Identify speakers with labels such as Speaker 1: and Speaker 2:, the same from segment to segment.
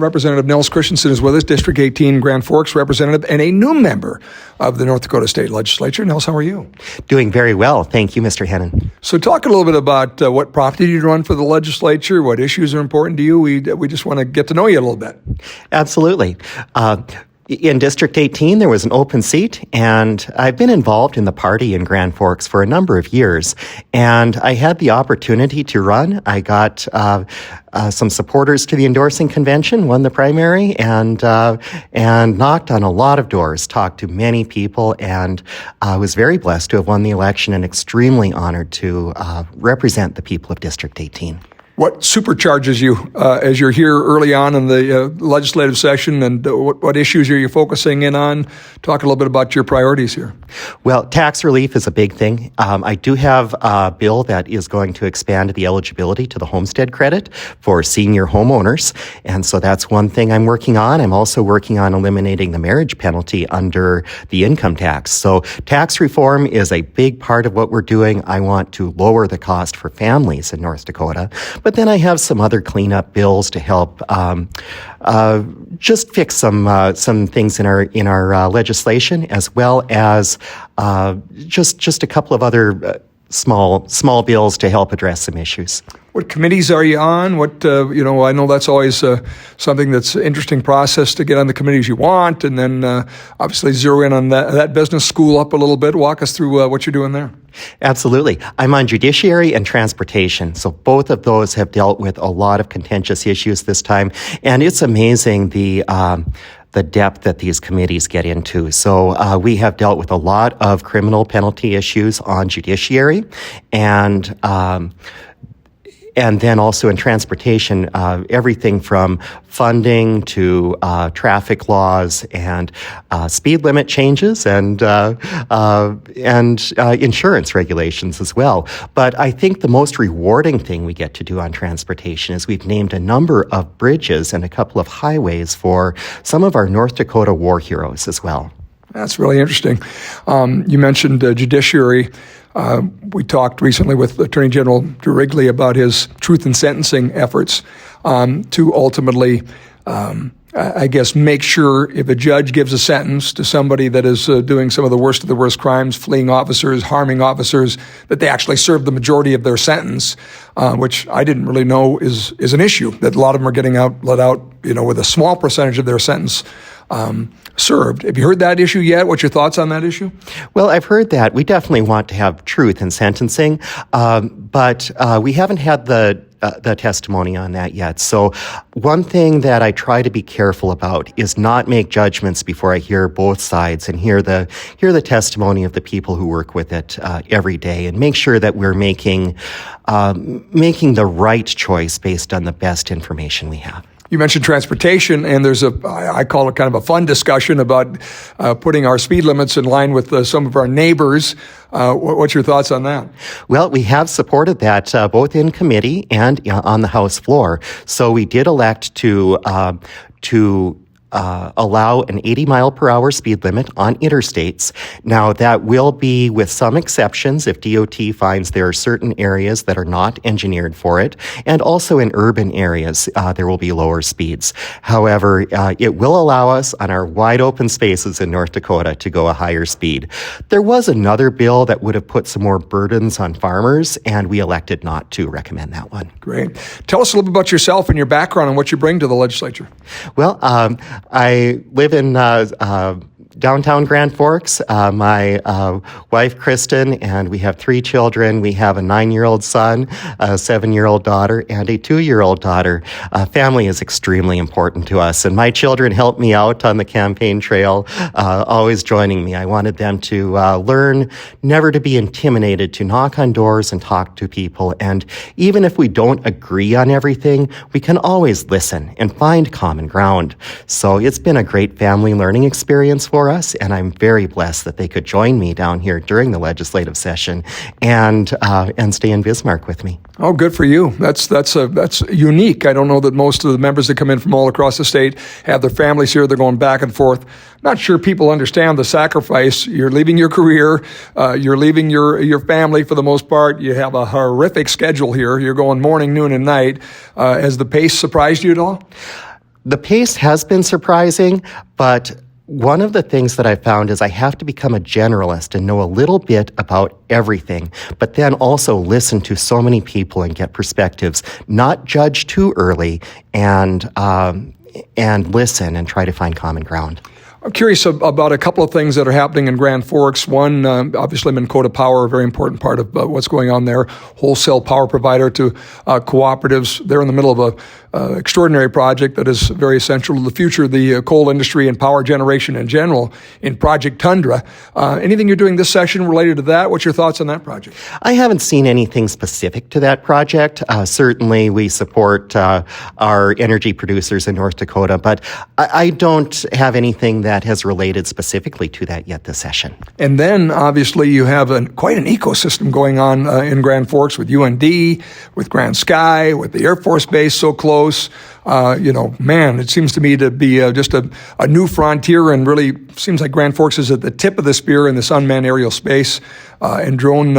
Speaker 1: Representative Nels Christiansen is with us, District 18 Grand Forks representative and a new member of the North Dakota State Legislature. Nels, how are you?
Speaker 2: Doing very well. Thank you, Mr. Hennon.
Speaker 1: So talk a little bit about what prompted you to run for the legislature, what issues are important to you. We just want to get to know you a little bit.
Speaker 2: Absolutely. In District 18, there was an open seat, and I've been involved in the party in Grand Forks for a number of years, and I had the opportunity to run. I got some supporters to the endorsing convention, won the primary, and knocked on a lot of doors, talked to many people, and was very blessed to have won the election and extremely honored to represent the people of District 18.
Speaker 1: What supercharges you as you're here early on in the legislative session, and what issues are you focusing in on? Talk a little bit about your priorities here.
Speaker 2: Well, tax relief is a big thing. I do have a bill that is going to expand the eligibility to the homestead credit for senior homeowners, and so that's one thing I'm working on. I'm also working on eliminating the marriage penalty under the income tax. So tax reform is a big part of what we're doing. I want to lower the cost for families in North Dakota. But then I have some other cleanup bills to help just fix some things in our legislation, as well as just a couple of other small bills to help address some issues.
Speaker 1: What committees are you on? I know that's always something that's an interesting process to get on the committees you want, and then obviously zero in on that business school up a little bit. Walk us through what you're doing there.
Speaker 2: Absolutely. I'm on Judiciary and Transportation. So both of those have dealt with a lot of contentious issues this time. And it's amazing the depth that these committees get into. So we have dealt with a lot of criminal penalty issues on Judiciary, and then also in transportation, everything from funding to traffic laws and speed limit changes and insurance regulations as well. But I think the most rewarding thing we get to do on transportation is we've named a number of bridges and a couple of highways for some of our North Dakota war heroes as well.
Speaker 1: That's really interesting. You mentioned Judiciary. We talked recently with Attorney General Drew Wrigley about his truth in sentencing efforts to ultimately, make sure if a judge gives a sentence to somebody that is doing some of the worst crimes, fleeing officers, harming officers, that they actually serve the majority of their sentence, which I didn't really know is an issue, that a lot of them are getting let out, with a small percentage of their sentence served. Have you heard that issue yet? What's your thoughts on that issue?
Speaker 2: Well, I've heard that. We definitely want to have truth in sentencing, but we haven't had the testimony on that yet. So one thing that I try to be careful about is not make judgments before I hear both sides and hear the testimony of the people who work with it every day, and make sure that we're making the right choice based on the best information we have.
Speaker 1: You mentioned transportation, and there's I call it kind of a fun discussion about putting our speed limits in line with some of our neighbors. What's your thoughts on that?
Speaker 2: Well, we have supported that both in committee and on the House floor. So we did elect to allow an 80-mile-per-hour speed limit on interstates. Now, that will be with some exceptions if DOT finds there are certain areas that are not engineered for it, and also in urban areas there will be lower speeds. However, it will allow us on our wide-open spaces in North Dakota to go a higher speed. There was another bill that would have put some more burdens on farmers, and we elected not to recommend that one.
Speaker 1: Great. Tell us a little bit about yourself and your background and what you bring to the legislature.
Speaker 2: Well, I live in downtown Grand Forks. My wife, Kristen, and we have 3 children. We have a 9-year-old son, a 7-year-old daughter, and a 2-year-old daughter. Family is extremely important to us, and my children help me out on the campaign trail, always joining me. I wanted them to learn never to be intimidated, to knock on doors and talk to people. And even if we don't agree on everything, we can always listen and find common ground. So it's been a great family learning experience for us, and I'm very blessed that they could join me down here during the legislative session and stay in Bismarck with me.
Speaker 1: Oh, good for you. That's unique. I don't know that most of the members that come in from all across the state have their families here. They're going back and forth. Not sure people understand the sacrifice. You're leaving your career. You're leaving your family for the most part. You have a horrific schedule here. You're going morning, noon, and night. Has the pace surprised you at all?
Speaker 2: The pace has been surprising, but one of the things that I found is I have to become a generalist and know a little bit about everything, but then also listen to so many people and get perspectives, not judge too early, and listen and try to find common ground.
Speaker 1: I'm curious about a couple of things that are happening in Grand Forks. One, obviously, Minnesota Power, a very important part of what's going on there. Wholesale power provider to cooperatives. They're in the middle of an extraordinary project that is very essential to the future of the coal industry and power generation in general in Project Tundra. Anything you're doing this session related to that? What's your thoughts on that project?
Speaker 2: I haven't seen anything specific to that project. Certainly, we support our energy producers in North Dakota, but I don't have anything that has related specifically to that yet this session. And
Speaker 1: then, obviously, you have quite an ecosystem going on in Grand Forks with UND, with Grand Sky, with the Air Force Base so close. It seems to me to be just a new frontier, and really seems like Grand Forks is at the tip of the spear in this unmanned aerial space and drone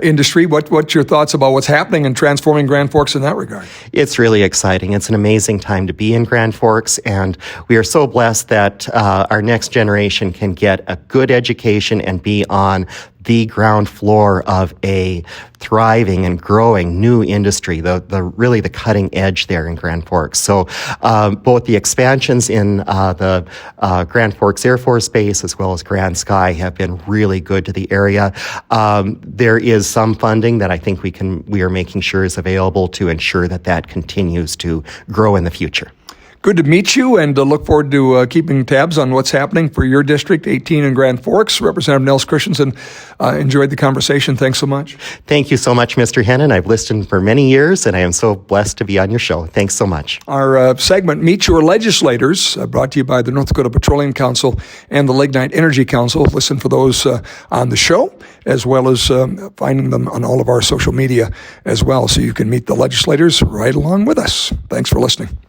Speaker 1: industry. What's your thoughts about what's happening and transforming Grand Forks in that regard?
Speaker 2: It's really exciting. It's an amazing time to be in Grand Forks, and we are so blessed that our next generation can get a good education and be on the ground floor of a thriving and growing new industry, really the cutting edge there in Grand Forks. So both the expansions in the Grand Forks Air Force Base as well as Grand Sky have been really good to the area. There is some funding that I think we are making sure is available to ensure that continues to grow in the future.
Speaker 1: Good to meet you, and look forward to keeping tabs on what's happening for your District 18 in Grand Forks. Representative Nels Christiansen, enjoyed the conversation. Thanks so much.
Speaker 2: Thank you so much, Mr. Hennon. I've listened for many years, and I am so blessed to be on your show. Thanks so much.
Speaker 1: Our segment, Meet Your Legislators, brought to you by the North Dakota Petroleum Council and the Lignite Energy Council. Listen for those on the show, as well as finding them on all of our social media as well, so you can meet the legislators right along with us. Thanks for listening.